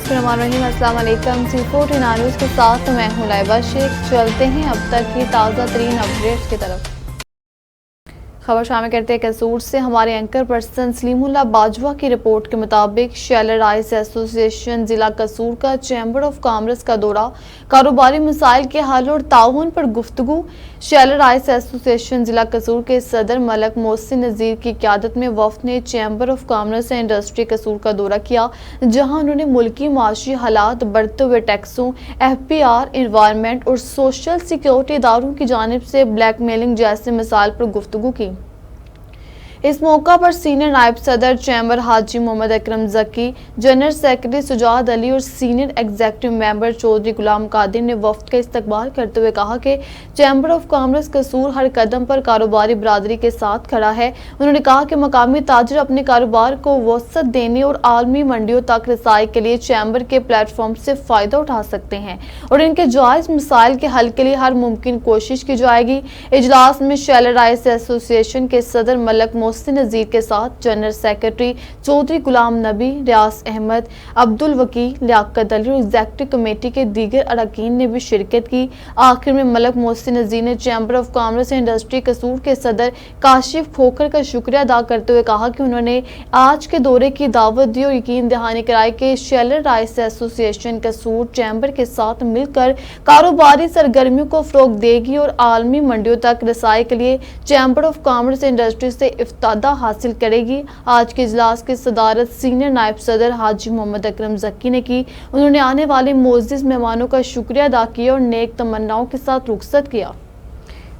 बिस्मिल्लाहिर्रहमानिर्रहीम। अस्सलाम वालेकुम। C14 न्यूज़ के साथ मैं हूं लाइबा शेख। चलते हैं अब तक की ताज़ा तरीन अपडेट्स की तरफ। खबर शामिल करते हैं कसूर से। हमारे एंकर पर्सन सलीमुल्लाह बाजवा की रिपोर्ट के मुताबिक शेलर राइस एसोसिएशन जिला कसूर का चैम्बर ऑफ कॉमर्स का दौरा, कारोबारी मसाइल के हल और ताउन पर गुफ्तगू। शेलर राइस एसोसिएशन जिला कसूर के सदर मलक मोहसिन नज़ीर की क़यादत में वफ़द ने chamber of commerce and industry कसूर का दौरा किया, जहां उन्होंने मुल्की माशी हालात, बढ़ते हुए टैक्सों, FPR, इन्वायरमेंट और सोशल सिक्योरिटी इदारों की जानिब से ब्लैक मेलिंग जैसे मसाइल पर गुफ्तगू की। इस मौका पर सीनियर नायब सदर चैम्बर हाजी मोहम्मद अकरम जकी, जनरल सेक्रेटरी सुजाद अली और senior executive member Chaudhary Ghulam Qadir ने वफ्द का इस्तकबाल करते हुए कहा कि चैम्बर ऑफ कॉमर्स कसूर हर कदम पर कारोबारी बरादरी के साथ खड़ा है। उन्होंने कहा कि मकामी ताजिर अपने कारोबार को वसअत देने और आलमी मंडियों तक रसाई के लिए चैम्बर के प्लेटफॉर्म से फ़ायदा उठा सकते हैं और इनके जायज़ मसाइल के हल के लिए हर मुमकिन कोशिश की जाएगी। इजलास में शेलर राइस एसोसिएशन के सदर मलक मोहसिन नज़ीर के साथ जनरल सेक्रेटरी चौधरी गुलाम नबी, रियास अहमद, अब्दुल वकील, लियाकत अली और एग्जीक्यूटिव कमेटी के दीगर अरकान ने भी शिरकत की। आखिर में मलक मोहसिन नज़ीर ने chamber of commerce and industry कसूर के सदर काशिफ खोखर का शुक्रिया अदा करते हुए कहा कि उन्होंने आज के दौरे की दावत दी और यकीन दहानी कराई कि शेलर राइस एसोसिएशन कसूर चैम्बर के साथ मिलकर कारोबारी सरगर्मियों को फ़रोग़ देगी और आलमी मंडियों तक रसाई के लिए chamber of commerce and industry से इफ्तादा हासिल करेगी। आज के इजलास की सदारत सीनियर नायब सदर हाजी मोहम्मद अकरम जकी ने की। उन्होंने आने वाले मोअज़्ज़िज़ मेहमानों का शुक्रिया अदा किया और नेक तमन्नाओं के साथ रुखसत किया।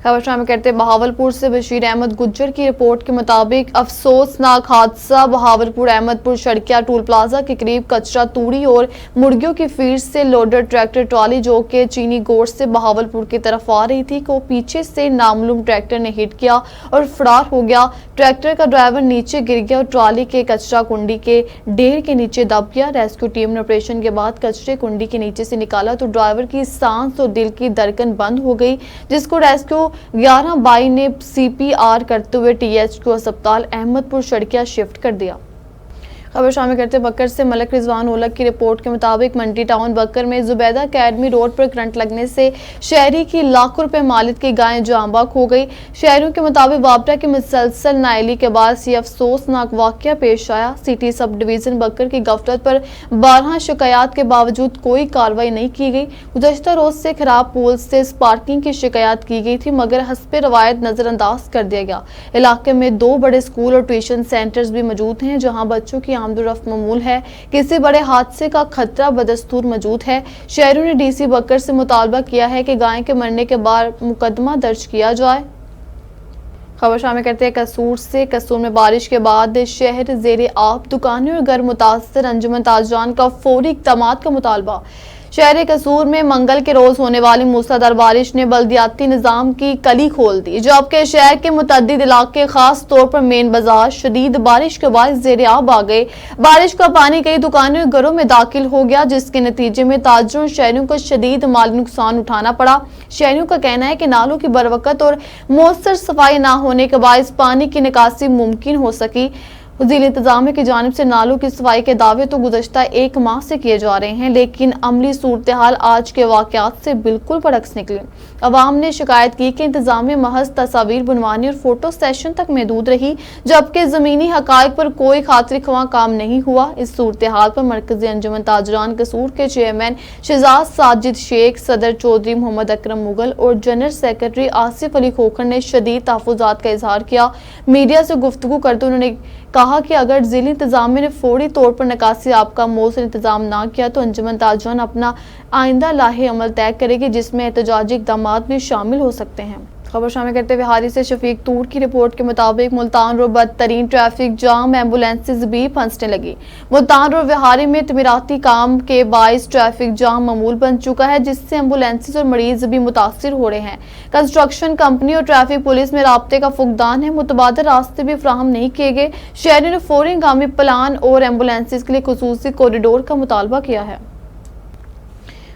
खबर शामिल करते बहावलपुर से बशीर अहमद गुज्जर की रिपोर्ट के मुताबिक अफसोसनाक हादसा बहावलपुर अहमदपुर सड़किया टूल प्लाजा के करीब कचरा तूड़ी और मुर्गियों की फीड से लोडेड ट्रैक्टर ट्रॉली जो कि चीनी गोश्त से बहावलपुर की तरफ आ रही थी को पीछे से नामालूम ट्रैक्टर ने हिट किया और फरार हो गया। ट्रैक्टर का ड्राइवर नीचे गिर गया और ट्रॉली के कचरा कुंडी के ढेर के नीचे दब गया। रेस्क्यू टीम ने ऑपरेशन के बाद कचरे कुंडी के नीचे से निकाला तो ड्राइवर की सांस और दिल की धड़कन बंद हो गई, जिसको रेस्क्यू 11 बाई ने CPR करते हुए THQ अस्पताल अहमदपुर सड़किया शिफ्ट कर दिया। खबर शामिल करते बकर से मलक रिजवान ओलक की रिपोर्ट के मुताबिक मंडी टाउन बकर में जुबैदा अकेडमी रोड पर करंट लगने से शहरी की लाखों रुपए मालिक की गाय जांबाक हो गई। शहरियों के मुताबिक वापरा की मुसलसल नाइली के बाद ये अफसोसनाक वाकया पेश आया। सिटी सब डिवीजन बकर की गफलत पर 12 शिकायत के बावजूद कोई कार्रवाई नहीं की गई। गुज़श्ता रोज से खराब पुल से स्पार्किंग की शिकायत की गई थी मगर हस्बे रवायत नजरअंदाज कर दिया गया। इलाके में 2 बड़े स्कूल और ट्यूशन सेंटर्स भी मौजूद हैं जहाँ बच्चों की आमदोरफ्त मामूल है। किसी बड़े हादसे का खतरा बदस्तूर मौजूद है। शहरियों ने DC बकर से मुतालबा किया है कि गाय के मरने के बाद मुकदमा दर्ज किया जाए। खबर शामिल करते हैं कसूर से। कसूर में बारिश के बाद शहर ज़ेरे आब, दुकानें और घर मुतासर। अंजुमन ताजरान का फौरी इक़दामात का मुतालबा। शहर कसूर में मंगल के रोज होने वाली मूसलाधार बारिश ने बल्दियाती निज़ाम की कली खोल दी, जबकि शहर के मुतअद्दिद इलाके खास तौर पर मेन बाजार शदीद बारिश के बाद ज़ेरे आब आ गए। बारिश का पानी कई दुकानों और घरों में दाखिल हो गया, जिसके नतीजे में ताजिरों और शहरियों को शदीद माली नुकसान उठाना पड़ा। शहरियों का कहना है कि नालों की बरवकत और मौसर सफाई न होने के बायस पानी की निकासी मुमकिन हो सकी। ज़िला इंतजामिया की जानिब से नालों की सफाई के दावे तो गुज़श्ता 1 माह से किए जा रहे हैं, लेकिन अमली सूरत हाल आज के वाक़यात से बिल्कुल बरअक्स निकली। अवाम ने शिकायत की कि इंतजामिया महज तस्वीर बनवाने और फोटो सेशन तक महदूद रही, जबकि ज़मीनी हक़ाइक़ पर कोई खातिर ख्वाह काम नहीं हुआ। इस सूरत हाल पर मरकज़ी अंजुमन ताजरान कसूर के चेयरमैन शहजाद साजिद शेख, सदर चौधरी मोहम्मद अकरम मुगल और जनरल सेक्रेटरी आसिफ अली खोखर ने शदीद तहफ़्फ़ुज़ात का इजहार किया। मीडिया से गुफ्तगू करते उन्होंने कहा कि अगर ज़िला इंतजामिया ने फौरी तौर पर निकासी आपका मौसर इंतजाम ना किया तो अंजुमन ताजरान अपना आइंदा लाहे अमल तय करेगी, जिसमें एहतजाजी इक़दामात भी शामिल हो सकते हैं। खबर शामिल करते हुए हारी से शफीक तूर की रिपोर्ट के मुताबिक मुल्तान रोड बदतरीन ट्रैफिक जाम, एम्बुलेंसेज भी फंसने लगी। मुल्तान रोड विहारी में तमीराती काम के बाइस ट्रैफिक जाम मामूल बन चुका है, जिससे एम्बुलेंसेज और मरीज भी मुतासिर हो रहे हैं। कंस्ट्रक्शन कंपनी और ट्रैफिक पुलिस में राब्ते का फुकदान है। मुतबादल रास्ते भी फराहम नहीं किए गए। शहरियों ने फौरी हंगामी प्लान और एम्बुलेंसेज के लिए खुसूसी कॉरिडोर का मुतालबा किया है।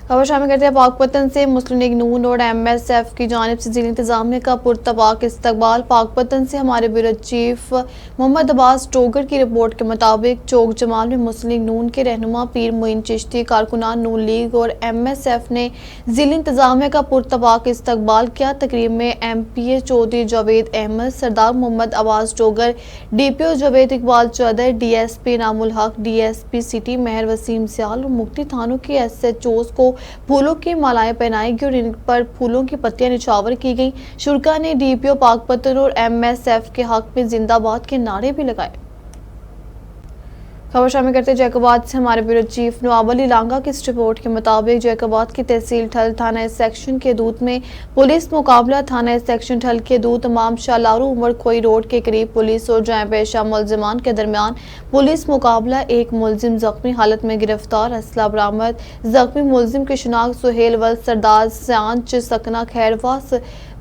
खबर शामिल करते हैं पाकपतन से। मुस्लिम लीग नून और MSF की जानिब से जिला इंतजामिया का पुरतबाक इस्तकबाल। पाकपतन से हमारे ब्यूरो चीफ मोहम्मद अब्बास टोगर की रिपोर्ट के मुताबिक चौक जमाल में मुस्लिम लीग नून के रहनुमा पीर मोइन चिश्ती, कारकुनान नून लीग और MSF ने जिला इंतजामिया का पुरतबाक इस्तकबाल किया। तकरीब में MPA चौधरी जावेद अहमद, सरदार मोहम्मद अब्बास टोगर, DPO जावेद इकबाल चौधरी, DSP इनामुल हक, DSP सिटी मेहर वसीम सियाल और मुफ्ती थानों के SHOs को फूलों की मालाएं पहनाई गई और इन पर फूलों की पत्तियां निछावर की गई। शुरका ने DPO पाकपतन और MSF के हक में जिंदाबाद के नारे भी लगाए। खबर शामिल करते जैकोबाद से हमारे ब्यूरो चीफ नवाब अली लांगा की इस रिपोर्ट के मुताबिक जैकोबाद की तहसील ठल थाना सेक्शन के दूत में पुलिस मुकाबला। थाना सेक्शन ठल के दूत इमाम शाह लारू उमर खोई रोड के करीब पुलिस और जाए पेशा मुलजिमान के दरमियान पुलिस मुकाबला। एक मुलजिम जख्मी हालत में गिरफ्तार, असला बरामद। जख्मी मुलजिम की शिनाख्त सुहेल वल सरदार सियांच सकना खैरवास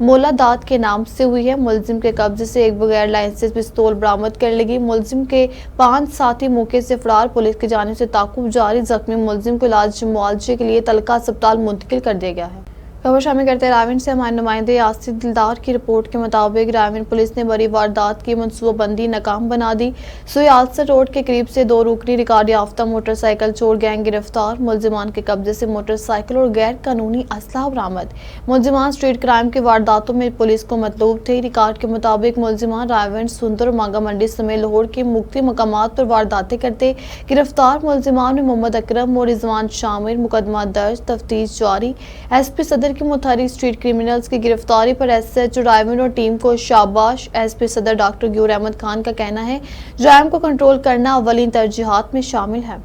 मोलादात के नाम से हुई है। मुलजिम के कब्जे से एक बगैर लाइसेंस पिस्तौल बरामद कर ली गई। मुलजिम के 5 साथी मौके से फरार, पुलिस की जानिब से ताकुब जारी। जख्मी मुलजिम को इलाज मुआवजे के लिए तलका अस्पताल मुंतकिल कर दिया गया है। खबर शामिल करते हैं राविन से हमारे नुमाइंदे यासिर दिलदार की रिपोर्ट के मुताबिक राविन पुलिस ने बड़ी वारदात की मनसूबाबंदी नाकाम बना दी। सुयालसर रोड के करीब से 2 रुकनी रिकॉर्ड याफ्ता मोटरसाइकिल चोर गैंग गिरफ्तार। मुलजिमान के कब्जे से मोटरसाइकिल और गैर कानूनी असलाह बरामद। मुलजिमान स्ट्रीट क्राइम की वारदातों में पुलिस को मतलूब थे। रिकॉर्ड के मुताबिक मुलजिमान राविन, सुंदर और मांगा मंडी समेत लाहौर के मुख्तलिफ मकामात पर वारदातें करते। गिरफ्तार मुलजिमान में मोहम्मद अकरम और रिजवान शामिल। मुकदमा दर्ज, तफ्तीश जारी। SP सदर की मुतहरिक स्ट्रीट क्रिमिनल्स की गिरफ्तारी पर SHO रायवन और टीम को शाबाश। SP सदर डॉक्टर ग्यूर अहमद खान का कहना है जाम को कंट्रोल करना अव्वलीन तरजीहात में शामिल है।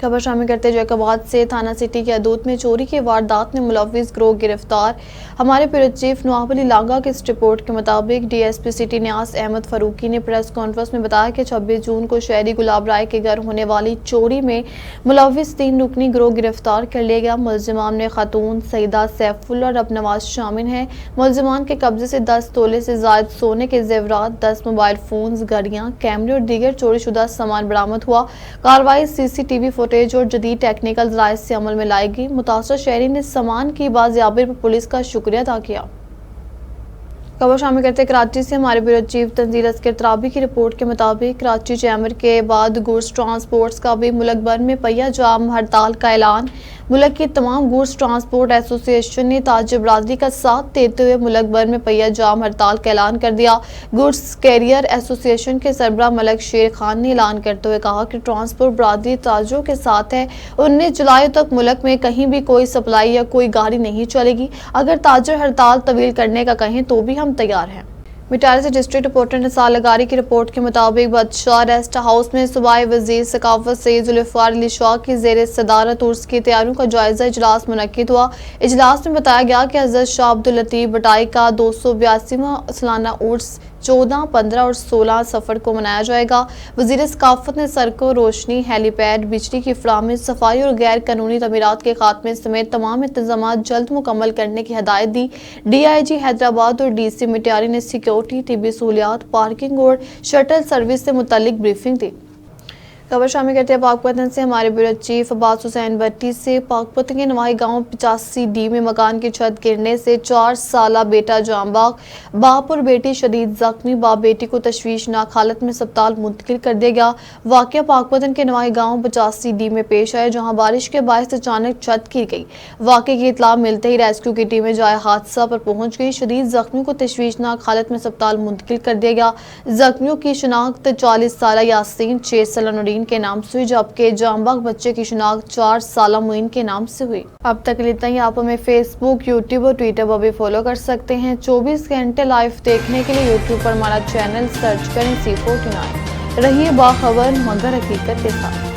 खबर शामिल करते जैकोबाद से थाना सिटी के हदूद में चोरी की वारदात में मुलव्विस गिरोह गिरफ्तार। हमारे ब्यूरो चीफ नवाब अली लांगा की इस रिपोर्ट के मुताबिक DSP सिटी न्यास अहमद फरूकी ने प्रेस कॉन्फ्रेंस में बताया कि 26 जून को शहरी गुलाब राय के घर होने वाली चोरी में मुलव्विस 3 रुकनी गिरोह गिरफ्तार कर लिया गया। मुलजिमान में खातून सईदा सैफुल्ला और अब नवाज शामिल हैं। मुलजिमान के कब्जे से 10 तोले से जायद सोने के जेवरात, 10 मोबाइल फोन्स, घड़ियां, कैमरे और दीगर चोरी शुदा सामान बरामद हुआ। कार्रवाई CCTV फुटेज और जदीद टेक्निकल ज़राए से अमल में लाएगी। मुतासर शहरी ने सामान की बाजियाबी पर पुलिस का शुक्रिया अदा किया। खबर शामिल करते कराची से हमारे ब्यूरो चीफ तंजील अस्कर तराबी की रिपोर्ट के मुताबिक कराची चैम्बर के बाद गुड्स ट्रांसपोर्ट्स का भी मुल्क भर में पहिया जाम हड़ताल का ऐलान। मुल्क की तमाम गुड्स ट्रांसपोर्ट एसोसिएशन ने ताजिर बरादरी का साथ देते हुए मुल्क भर में पहिया जाम हड़ताल का ऐलान कर दिया। गुड्स कैरियर एसोसिएशन के सरबराह मलक शेर खान ने ऐलान करते हुए कहा कि ट्रांसपोर्ट बरादरी ताजरों के साथ है। 19 जुलाई तक मुल्क में कहीं भी कोई सप्लाई या कोई गाड़ी नहीं चलेगी। अगर ताजर हड़ताल तवील करने का कहें तो भी हम तैयार हैं। मिटारी से डिस्ट्रिक्ट रिपोर्टर निसार लगारी की रिपोर्ट के मुताबिक बादशाह रेस्ट हाउस में सूबाई वजीर सकाफत सईद जुल्फिकार अली शाह की जेर सदारत उर्स की तैयारियों का जायजा इजलास मुनक्किद हुआ। इजलास में बताया गया कि हज़रत शाह अब्दुल लतीफ बटाई का 282वां सालाना उर्स 14, 15 और 16 सफर को मनाया जाएगा। वजीर सकाफत ने सड़कों, रोशनी, हेलीपैड, बिजली की फराहमी, सफाई और गैर कानूनी तमीरात के खात्मे समेत तमाम इंतजाम जल्द मुकम्मल करने की हिदायत दी। DIG हैदराबाद और DC मिटारी ने सिक्योरिटी, टिबी सहूलियात, पार्किंग और शटल सर्विस से मुतल्लिक ब्रीफिंग दी। खबर शामिल करते हैं पाकपतन से हमारे ब्यूरो चीफ अब्बास हुसैन भट्टी से। पाकपतन के नवाई गांव 85D में मकान की छत गिरने से 4 साला बेटा जामबाग, बाप और बेटी शदीद जख्मी। बाप बेटी को तशवीशनाक हालत में अस्पताल मुंतकिल कर दिया गया। वाकया पाकपतन के नवाई गांव 85D में पेश आया, जहां बारिश के बायस अचानक छत गिर गई। वाकये की इतला मिलते ही रेस्क्यू की टीमें जाए हादसा पर पहुंच गई। शदीद जख्मी को तशवीशनाक हालत में अस्पताल मुंतकिल कर दिया गया। जख्मियों की शिनाख्त 40 साला यासीन, 6 साला नूरीन के नाम से हुई, जबकि जामबाग बच्चे की शिनाख्त 4 साला मुइन के नाम से हुई। अब तक इतना ही। आप हमें फेसबुक, यूट्यूब और ट्विटर पर भी फॉलो कर सकते हैं। 24 घंटे लाइव देखने के लिए यूट्यूब पर हमारा चैनल सर्च करें C49। रहिए बाखबर मगर हकीकत के साथ।